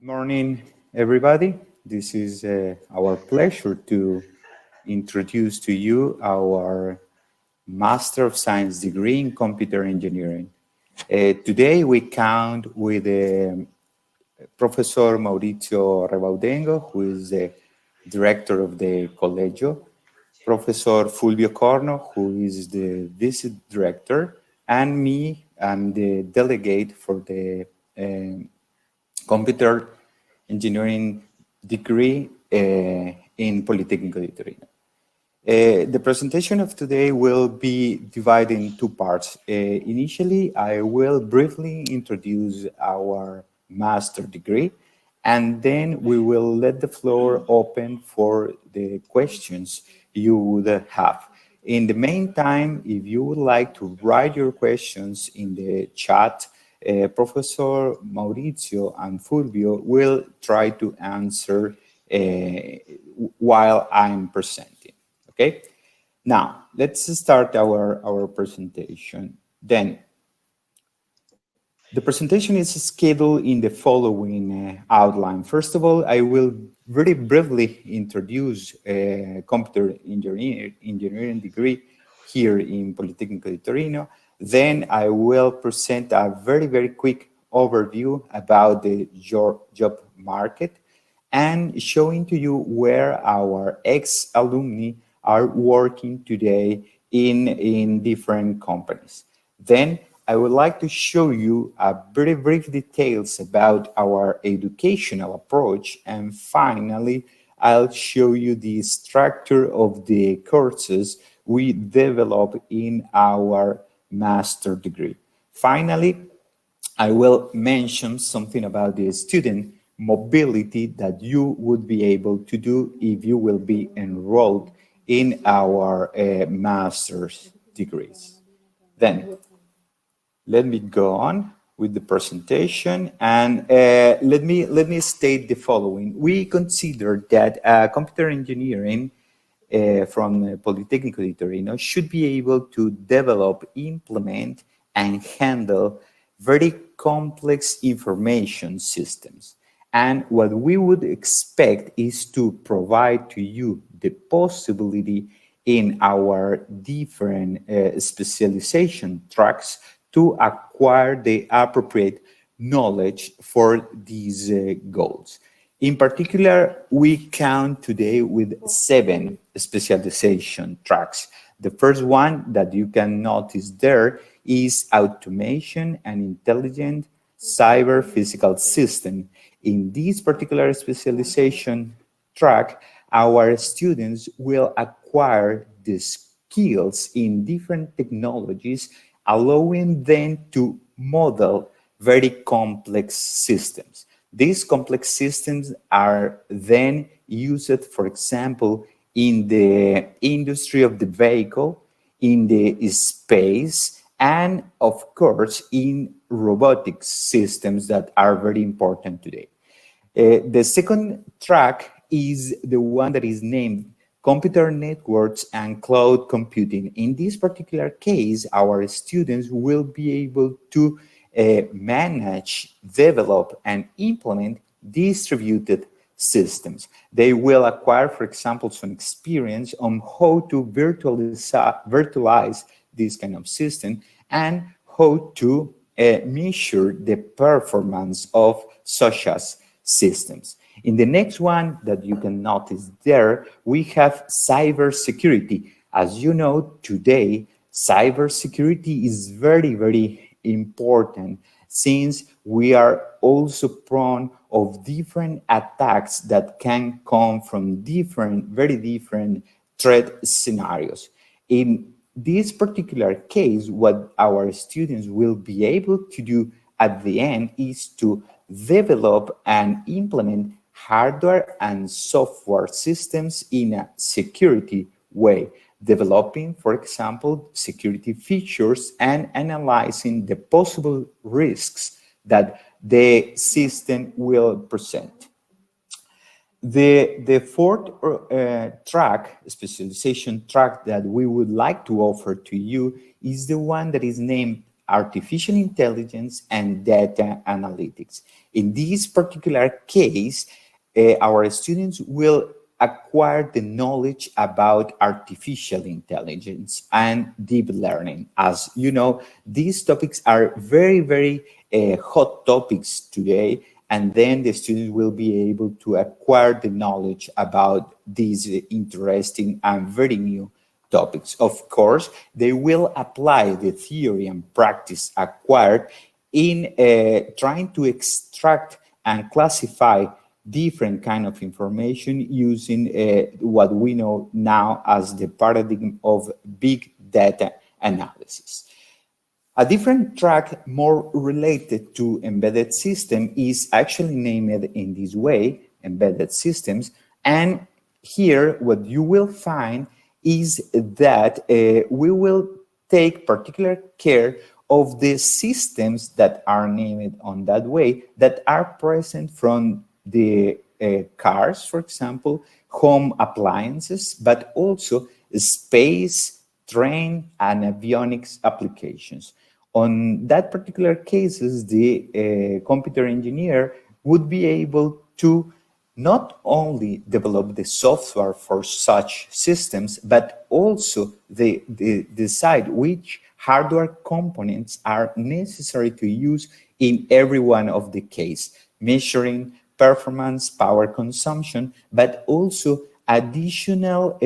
Morning, everybody. This is our pleasure to introduce to you our Master of Science degree in Computer Engineering. Today we count with Professor Maurizio Rebaudengo, who is the director of the Collegio, Professor Fulvio Corno, who is the vice director, and me, I'm the delegate for the computer engineering degree in Politecnico di Torino. The presentation of today will be divided in two parts. Initially, I will briefly introduce our master degree, and then we will let the floor open for the questions you would have. In the meantime, if you would like to write your questions in the chat, Professor Maurizio and Fulvio will try to answer while I'm presenting. Okay, now let's start our presentation. Then the presentation is scheduled in the following outline. First of all, I will very briefly introduce computer engineering degree here in Politecnico di Torino. Then I will present a very quick overview about the job market and showing to you where our ex-alumni are working today in different companies. Then I would like to show you a very brief details about our educational approach, and finally I'll show you the structure of the courses we develop in our master degree. Finally, I will mention something about the student mobility that you would be able to do if you will be enrolled in our master's degrees. Then, let me go on with the presentation, and let me state the following. We consider that computer engineering from Politecnico di Torino should be able to develop, implement, and handle very complex information systems. And what we would expect is to provide to you the possibility in our different specialization tracks to acquire the appropriate knowledge for these goals. In particular, we count today with 7 specialization tracks. The first one that you can notice there is automation and intelligent cyber physical system. In this particular specialization track, our students will acquire the skills in different technologies, allowing them to model very complex systems. These complex systems are then used, for example, in the industry of the vehicle, in the space, and of course, in robotic systems that are very important today. The second track is the one that is named Computer Networks and Cloud Computing. In this particular case, our students will be able to manage, develop, and implement distributed systems. They will acquire, for example, some experience on how to virtualize this kind of system and how to measure the performance of such as systems. In the next one that you can notice there, we have cybersecurity. As you know, today, cybersecurity is very important, since we are also prone of different attacks that can come from very different threat scenarios. In this particular case, what our students will be able to do at the end is to develop and implement hardware and software systems in a security way, developing, for example, security features and analyzing the possible risks that the system will present. The fourth track, specialization track that we would like to offer to you is the one that is named artificial intelligence and data analytics. In this particular case, our students will acquire the knowledge about artificial intelligence and deep learning. As you know, these topics are very, very hot topics today, and then the students will be able to acquire the knowledge about these interesting and very new topics. Of course, they will apply the theory and practice acquired in trying to extract and classify different kind of information using what we know now as the paradigm of big data analysis. A different track more related to embedded system is actually named in this way, embedded systems. And here what you will find is that we will take particular care of the systems that are named on that way that are present from the cars, for example, home appliances, but also space, train, and avionics applications. On that particular cases, the computer engineer would be able to not only develop the software for such systems, but also decide which hardware components are necessary to use in every one of the case, measuring performance, power consumption, but also additional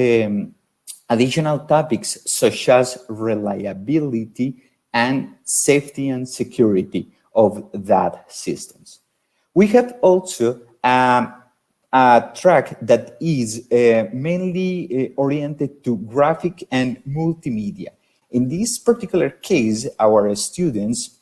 topics such as reliability and safety and security of that systems. We have also a track that is mainly oriented to graphic and multimedia. In this particular case, our students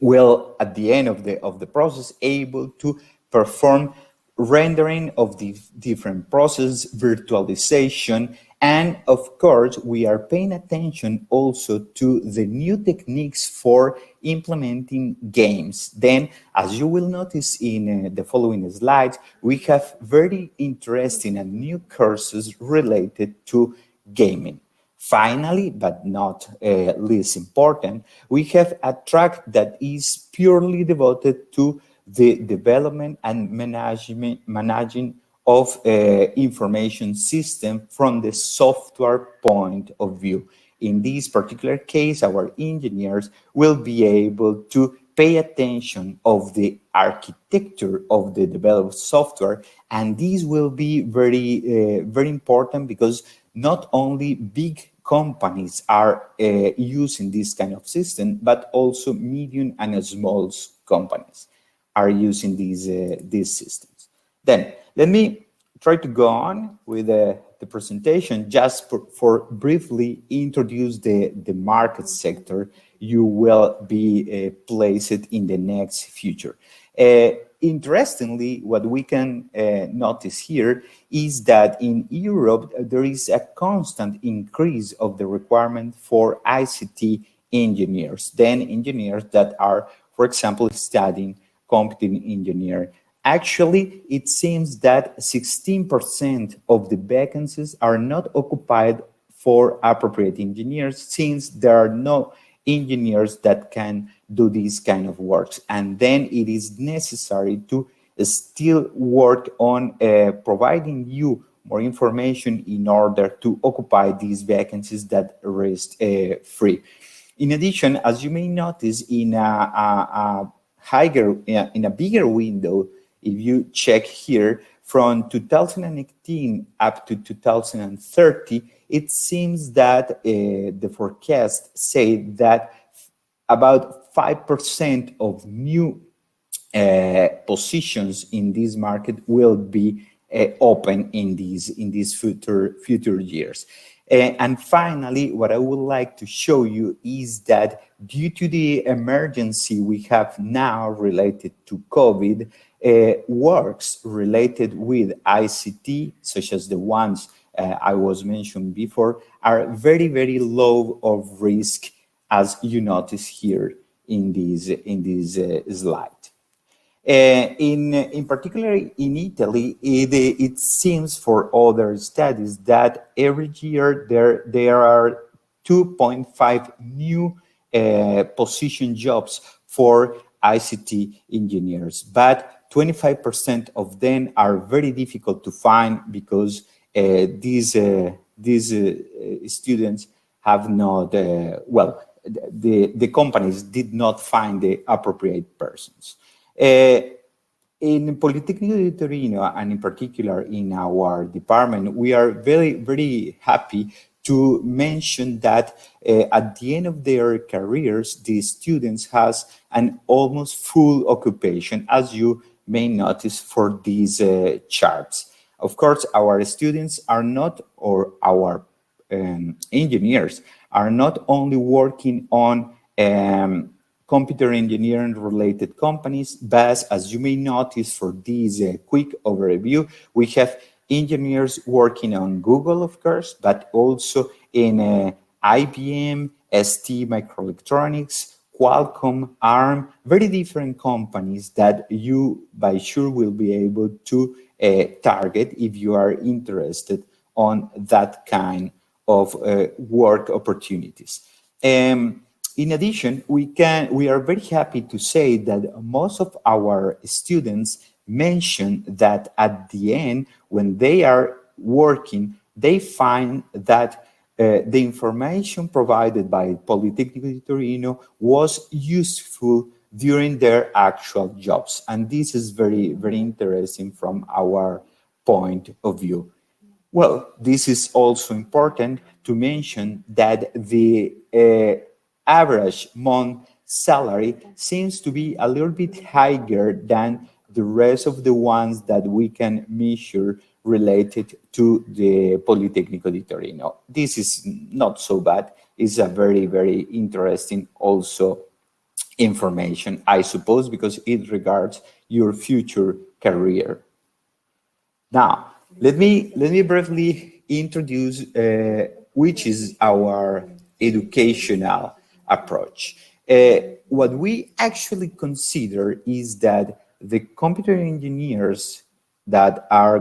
will, at the end of the process, able to perform rendering of the different processes, virtualization, and of course, we are paying attention also to the new techniques for implementing games. Then, as you will notice in the following slides, we have very interesting and new courses related to gaming. Finally, but not least important, we have a track that is purely devoted to the development and managing of information system from the software point of view. In this particular case, our engineers will be able to pay attention of the architecture of the developed software, and this will be very important because not only big companies are using this kind of system, but also medium and small companies are using these systems. Then let me try to go on with the presentation just for briefly introduce the market sector you will be placed in the next future. Interestingly, what we can notice here is that in Europe, there is a constant increase of the requirement for ICT engineers, then engineers that are, for example, studying computing engineering. Actually, it seems that 16% of the vacancies are not occupied for appropriate engineers, since there are no engineers that can do these kind of works. And then it is necessary to still work on providing you more information in order to occupy these vacancies that rest free. In addition, as you may notice, in a bigger window, if you check here, from 2018 up to 2030, it seems that the forecast say that about 5% of new positions in this market will be open in these future years. And finally, what I would like to show you is that due to the emergency we have now related to COVID, works related with ICT, such as the ones I was mentioned before, are very low of risk, as you notice here in this slide. In particular, in Italy, it seems for other studies that every year there are 2.5 new position jobs for ICT engineers, but 25% of them are very difficult to find because these students have not, well, the companies did not find the appropriate persons. In Politecnico di Torino, and in particular in our department, we are very, very happy to mention that at the end of their careers, the students has an almost full occupation, as you may notice for these charts. Of course, our students are not, or our engineers are not only working on computer engineering related companies, but as you may notice for this quick overview, we have engineers working on Google, of course, but also in IBM, ST Microelectronics, Qualcomm, ARM, very different companies that you by sure will be able to target if you are interested on that kind of work opportunities. In addition, we are very happy to say that most of our students mention that at the end, when they are working, they find that the information provided by Politecnico di Torino was useful during their actual jobs. And this is very, very interesting from our point of view. Well, this is also important to mention that the average month salary seems to be a little bit higher than the rest of the ones that we can measure related to the Politecnico di Torino. This is not so bad. It's a very, very interesting also information, I suppose, because it regards your future career. Now, let me briefly introduce which is our educational approach. What we actually consider is that the computer engineers that are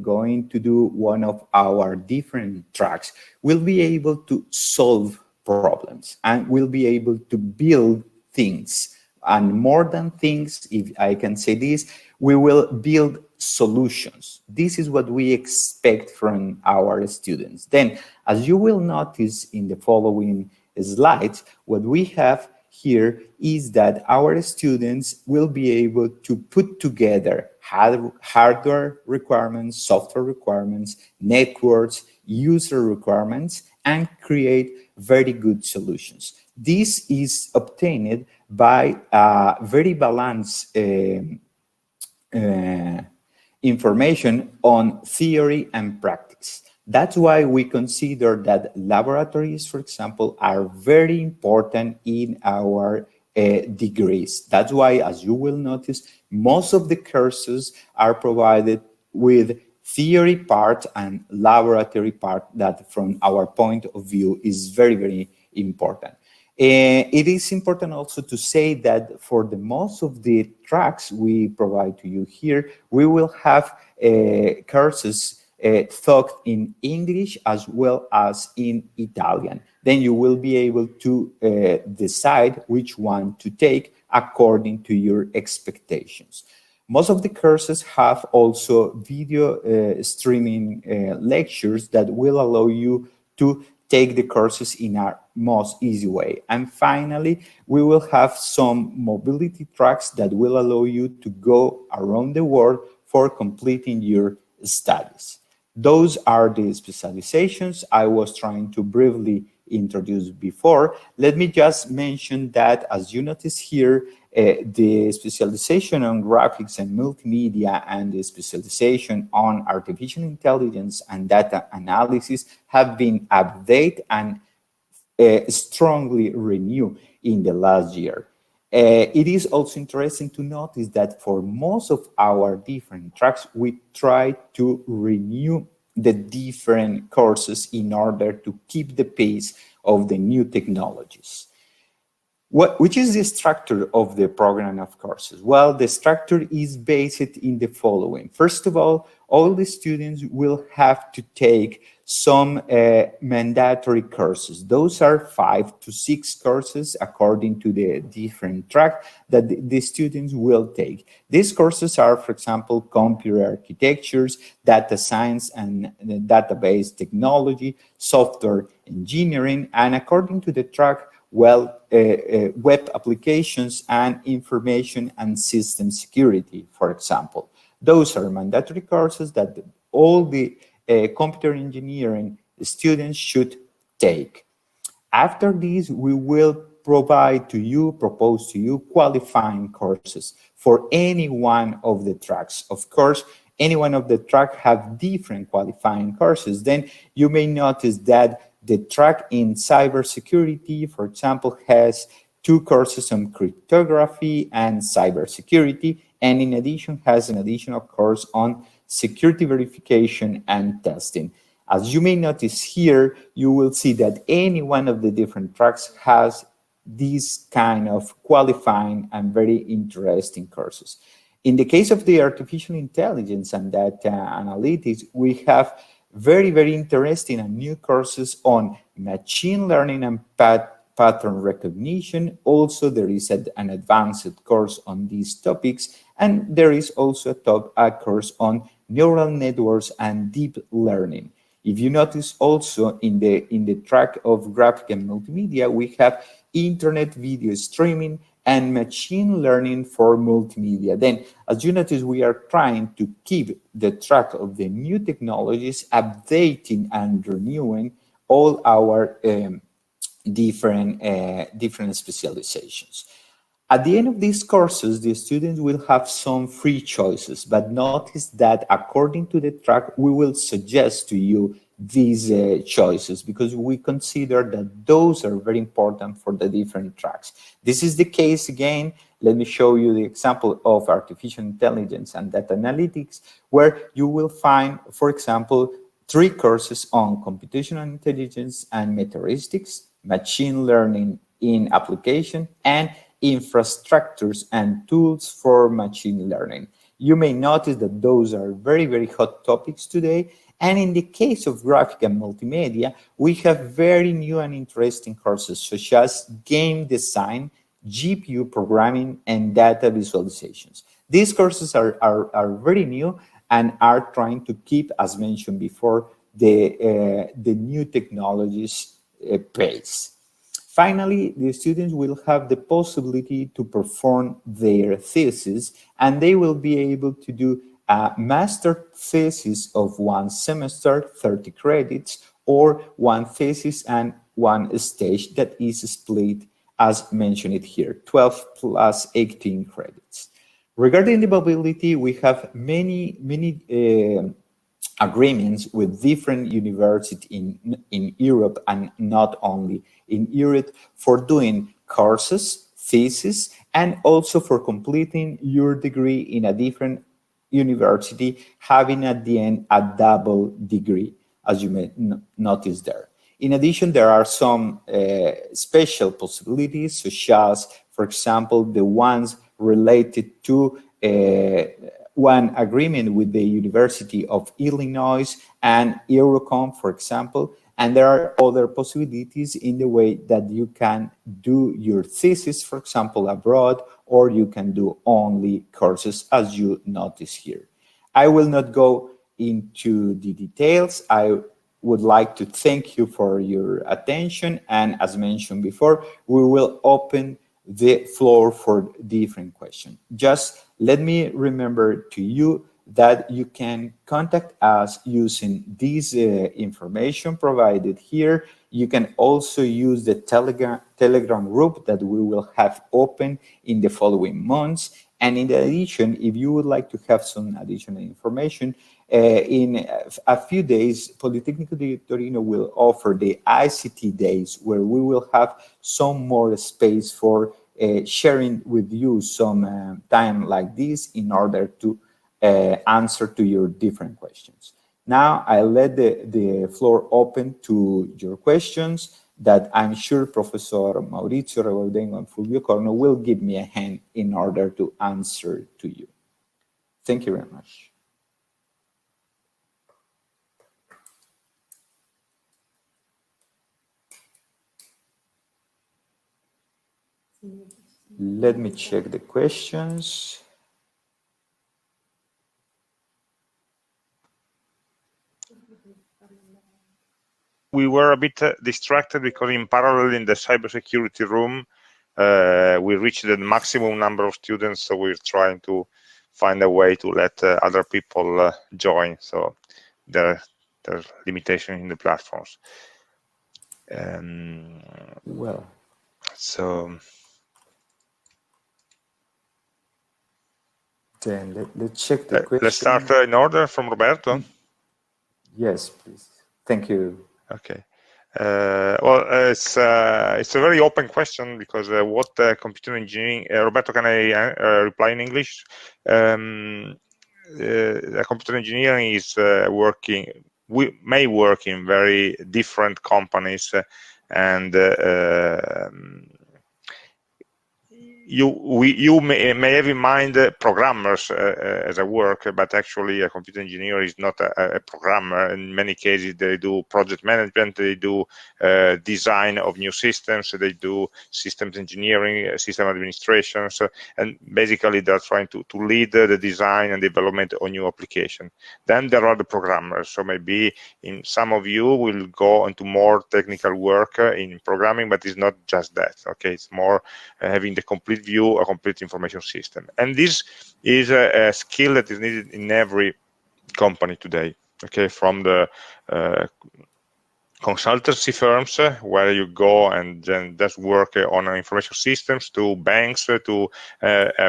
going to do one of our different tracks will be able to solve problems and will be able to build things. And more than things, if I can say this, we will build solutions. This is what we expect from our students. Then, as you will notice in the following slides, what we have here is that our students will be able to put together hardware requirements, software requirements, networks, user requirements, and create very good solutions. This is obtained by very balanced information on theory and practice. That's why we consider that laboratories, for example, are very important in our degrees. That's why, as you will notice, most of the courses are provided with theory part and laboratory part that from our point of view is very, very important. It is important also to say that for the most of the tracks we provide to you here, we will have courses taught in English as well as in Italian. Then you will be able to decide which one to take according to your expectations. Most of the courses have also video streaming lectures that will allow you to take the courses in a most easy way. And finally, we will have some mobility tracks that will allow you to go around the world for completing your studies. Those are the specializations I was trying to briefly introduce before. Let me just mention that, as you notice here, the specialization on graphics and multimedia and the specialization on artificial intelligence and data analysis have been updated and strongly renewed in the last year. It is also interesting to notice that for most of our different tracks, we try to renew the different courses in order to keep the pace of the new technologies. Which is the structure of the program of courses? Well, the structure is based in the following. First of all the students will have to take some mandatory courses. Those are 5 to 6 courses according to the different track that the students will take. These courses are, for example, computer architectures, data science and database technology, software engineering, and according to the track, well, web applications and information and system security, for example. Those are mandatory courses that all the computer engineering students should take. After this, we will propose to you qualifying courses for any one of the tracks. Of course, any one of the track have different qualifying courses. Then you may notice that the track in cybersecurity, for example, has 2 courses on cryptography and cybersecurity, and in addition has an additional course on security verification and testing. As you may notice here, you will see that any one of the different tracks has these kind of qualifying and very interesting courses. In the case of the artificial intelligence and data analytics, we have very, very interesting and new courses on machine learning and pattern recognition. Also, there is an advanced course on these topics, and there is also a course on neural networks and deep learning. If you notice also in the track of graphic and multimedia, we have internet video streaming and machine learning for multimedia. Then, as you notice, we are trying to keep the track of the new technologies, updating and renewing all our different specializations. At the end of these courses, the students will have some free choices, but notice that according to the track, we will suggest to you these choices because we consider that those are very important for the different tracks. This is the case again. Let me show you the example of artificial intelligence and data analytics, where you will find, for example, 3 courses on computational intelligence and meteoristics, machine learning in application, and infrastructures and tools for machine learning. You may notice that those are very, very hot topics today. And in the case of graphic and multimedia, we have very new and interesting courses such as game design, GPU programming, and data visualizations. These courses are very new and are trying to keep, as mentioned before, the new technologies pace. Finally, the students will have the possibility to perform their thesis, and they will be able to do a master thesis of 1 semester, 30 credits, or 1 thesis and 1 stage that is split, as mentioned here, 12 plus 18 credits. Regarding the mobility, we have many agreements with different universities in Europe and not only in Europe for doing courses, thesis, and also for completing your degree in a different university, having at the end a double degree, as you may notice there. In addition, there are some special possibilities, such as, for example, the ones related to one agreement with the University of Illinois and Eurocom, for example, and there are other possibilities in the way that you can do your thesis, for example, abroad, or you can do only courses, as you notice here. I will not go into the details. I would like to thank you for your attention, and as mentioned before, we will open the floor for different questions. Just let me remember to you that you can contact us using this information provided here. You can also use the Telegram group that we will have open in the following months. And in addition, if you would like to have some additional information, in a few days, Politecnico di Torino will offer the ICT days, where we will have some more space for sharing with you some time like this in order to answer to your different questions. Now I let the floor open to your questions. that I'm sure Professor Maurizio Rebaudengo and Fulvio Corno will give me a hand in order to answer to you. Thank you very much. Let me check the questions. We were a bit distracted because in parallel in the cybersecurity room, we reached the maximum number of students, so we're trying to find a way to let other people join. So there's limitation in the platforms. Well, so then let's check the question. Let's start in order from Roberto. Yes, please. Thank you. Okay. Well, it's a very open question because what computer engineering, Roberto, can I reply in English? Computer engineering is we may work in very different companies, and you may have in mind programmers as a work, but actually a computer engineer is not a programmer. In many cases, they do project management, they do design of new systems, they do systems engineering, system administration, and basically they're trying to lead the design and development of new application. Then there are the programmers. So maybe some of you will go into more technical work in programming, but it's not just that. Okay, it's more having the complete view, a complete information system. And this is a skill that is needed in every company today. Okay, from the consultancy firms where you go and then just work on information systems, to banks, to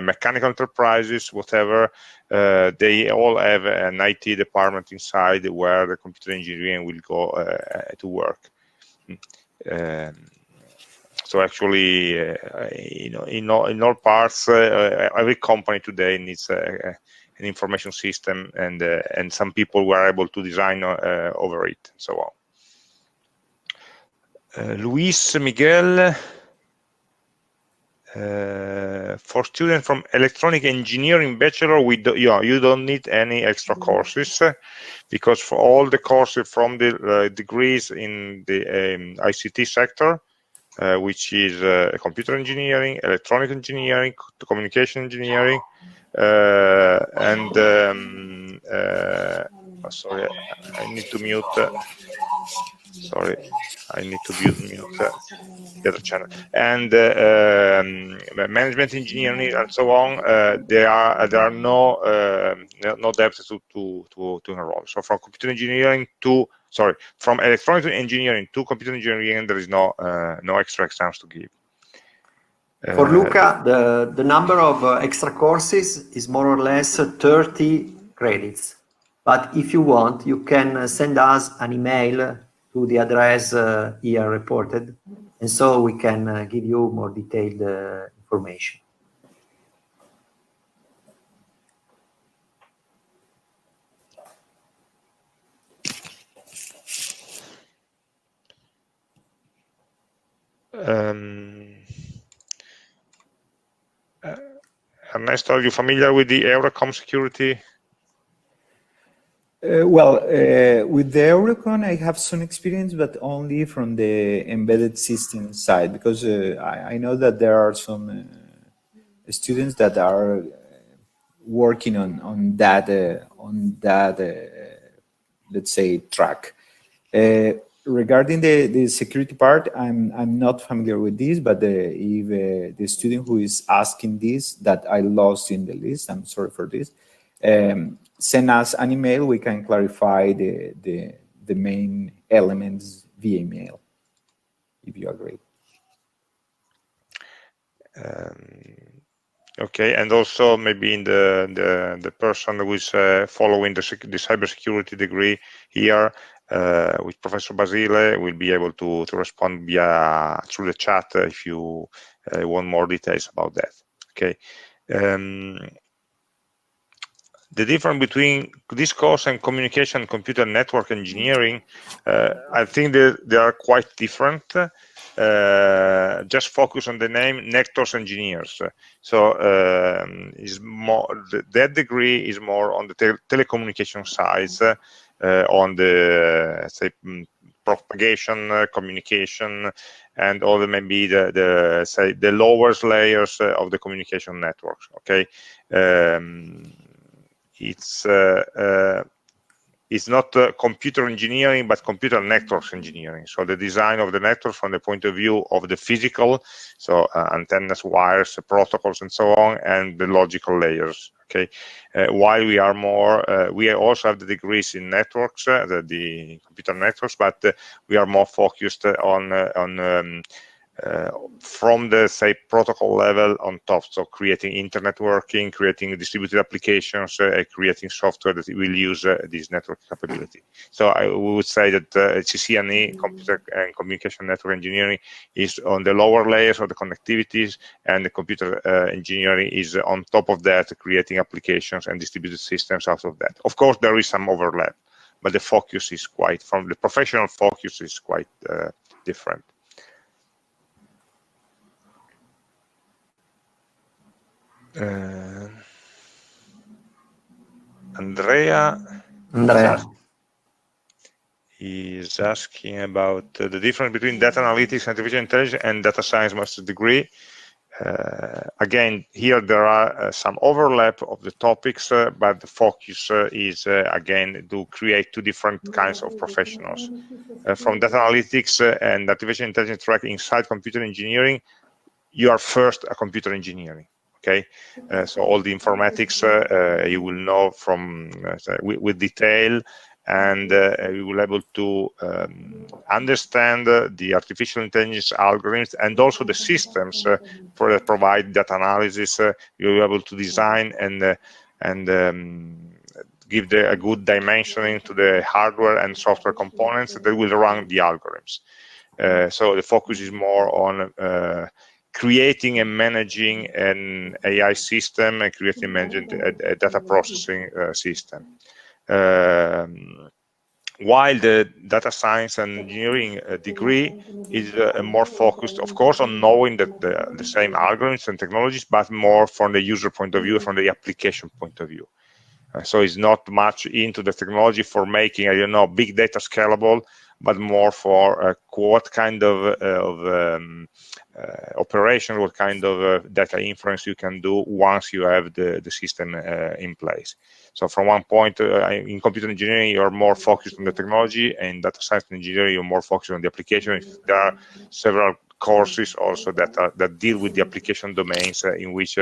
mechanical enterprises, whatever. They all have an IT department inside where the computer engineering will go to work. So actually, in all parts, every company today needs an information system, and some people were able to design over it, and so on. Luis Miguel, for students from electronic engineering bachelor, you don't need any extra courses, because for all the courses from the degrees in the ICT sector, which is computer engineering, electronic engineering, communication engineering, and sorry, I need to mute. Sorry, I need to mute the other channel. And management engineering and so on. There are no depths to enroll. So from computer engineering to from electronic engineering to computer engineering, there is no extra exams to give. For Luca, the number of extra courses is more or less 30 credits. But if you want, you can send us an email to the address here reported, and so we can give you more detailed information. Ernesto, are you familiar with the Eurocom security? With the Eurocon, I have some experience, but only from the embedded system side, because I know that there are some students that are working on that let's say track. Regarding the security part, I'm not familiar with this, but if the student who is asking this that I lost in the list, I'm sorry for this. Send us an email. We can clarify the main elements via email, if you agree. Okay, and also maybe in the person who is following the cybersecurity degree here with Professor Basile will be able to respond through the chat if you want more details about that. Okay. the difference between this course and communication and computer network engineering, I think that they are quite different. Just focus on the name networks engineers. So is more that degree is more on the telecommunication side, on the say propagation, communication, and all the maybe the say the lower layers of the communication networks. Okay, it's not computer engineering, but computer networks engineering. So the design of the network from the point of view of the physical, so antennas, wires, protocols, and so on, and the logical layers. Okay, while we are more, we also have the degrees in networks, the computer networks, but we are more focused on from the say protocol level on top, so creating internet working, creating distributed applications, creating software that will use this network capability. So I would say that CCNE, computer and communication network engineering, is on the lower layers of the connectivities, and the computer engineering is on top of that, creating applications and distributed systems out of that. Of course, there is some overlap, but the focus is quite, from the professional focus is quite different. Andrea is asking about the difference between data analytics, artificial intelligence, and data science master's degree. Again, here there are some overlap of the topics, but the focus is again to create two different kinds of professionals. From data analytics and artificial intelligence track inside computer engineering, you are first a computer engineering. Okay, so all the informatics you will know from with detail, and you will be able to understand the artificial intelligence algorithms and also the systems that provide data analysis. You'll be able to design and give a good dimensioning to the hardware and software components that will run the algorithms. So the focus is more on creating and managing an AI system and creating and managing a data processing system. While the data science and engineering degree is more focused, of course, on knowing that the same algorithms and technologies, but more from the user point of view, from the application point of view. So it's not much into the technology for making, I don't know, big data scalable, but more for what kind of operation, what kind of data inference you can do once you have the system in place. So from one point, in computer engineering, you're more focused on the technology, and data science engineering, you're more focused on the application. There are several courses also that deal with the application domains in which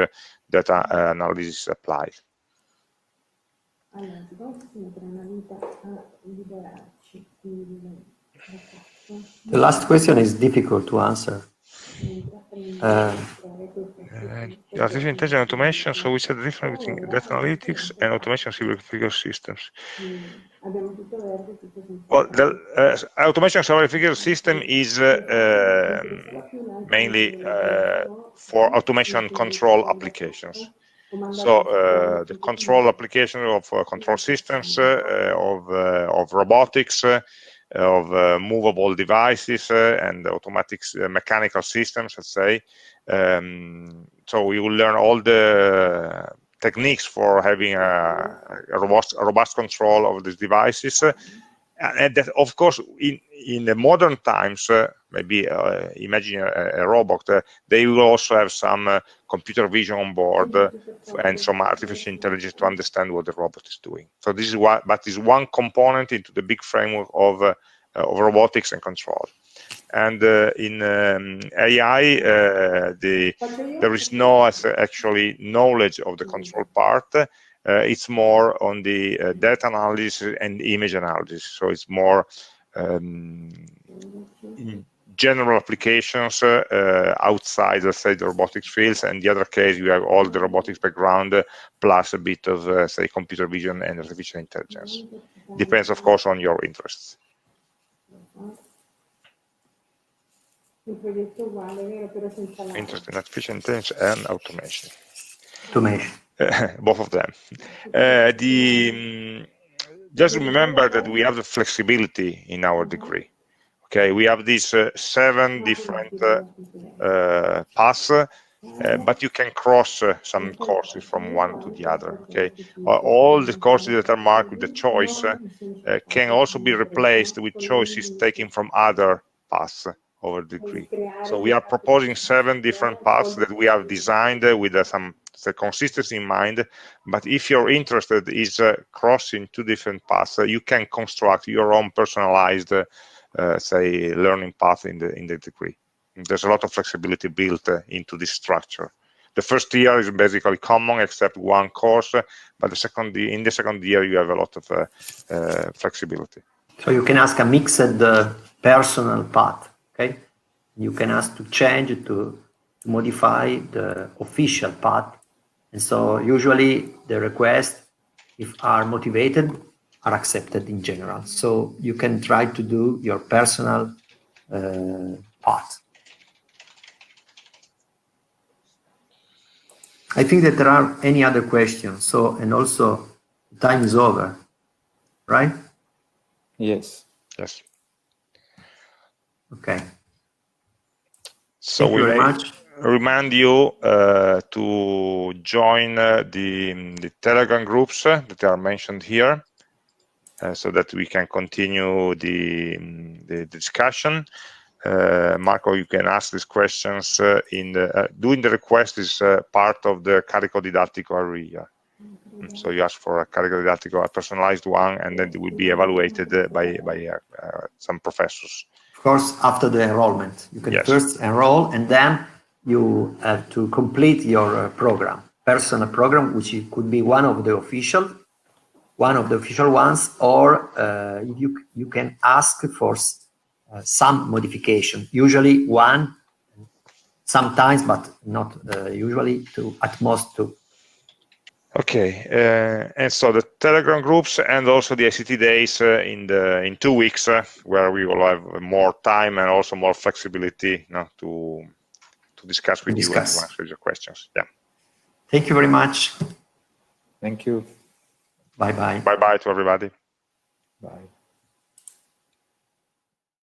data analysis is applied. The last question is difficult to answer. Artificial intelligence and automation, so we said the difference between data analytics and automation figure systems. Well, the automation figure system is mainly for automation control applications. So the control application of control systems, of robotics, of movable devices, and automatic mechanical systems, let's say. So we will learn all the techniques for having a robust control of these devices. And that, of course, in the modern times, maybe imagine a robot, they will also have some computer vision on board and some artificial intelligence to understand what the robot is doing. So this is but is one component into the big framework of robotics and control. And in AI, there is no actually knowledge of the control part. It's more on the data analysis and image analysis. So it's more in general applications outside, let's say, the robotics fields. And the other case, you have all the robotics background plus a bit of, say, computer vision and artificial intelligence. Depends, of course, on your interests. Interest in artificial intelligence and automation. both of them. Just remember that we have the flexibility in our degree. Okay, we have these 7 different paths, but you can cross some courses from one to the other. Okay, all the courses that are marked with the choice can also be replaced with choices taken from other paths over the degree. So we are proposing 7 different paths that we have designed with some consistency in mind. But if you're interested is crossing 2 different paths, you can construct your own personalized, say, learning path in the degree. There's a lot of flexibility built into this structure. The first year is basically common except one course, but in the second year you have a lot of flexibility. So you can ask a mixed personal path, okay? You can ask to change, to modify the official path. And so usually the requests, if are motivated, are accepted in general. So you can try to do your personal path. I think that there are any other questions. So, and also time is over, right? Yes. Yes. Okay. So Thank you very much. Remind you to join the Telegram groups that are mentioned here, so that we can continue the discussion. Marco, you can ask these questions doing the request is part of the carico didattico area. So you ask for a carico didattico, a personalized one, and then it will be evaluated by some professors. Of course, after the enrollment, you can first enroll, and then you have to complete your program, personal program, which could be one of the official ones, or you can ask for some modification. Usually one, sometimes, but not usually, at most 2. Okay, and so the Telegram groups and also the ICT days in 2 weeks, where we will have more time and also more flexibility, to discuss with you and to answer your questions. Yeah. Thank you very much. Thank you. Bye bye. Bye bye to everybody. Bye.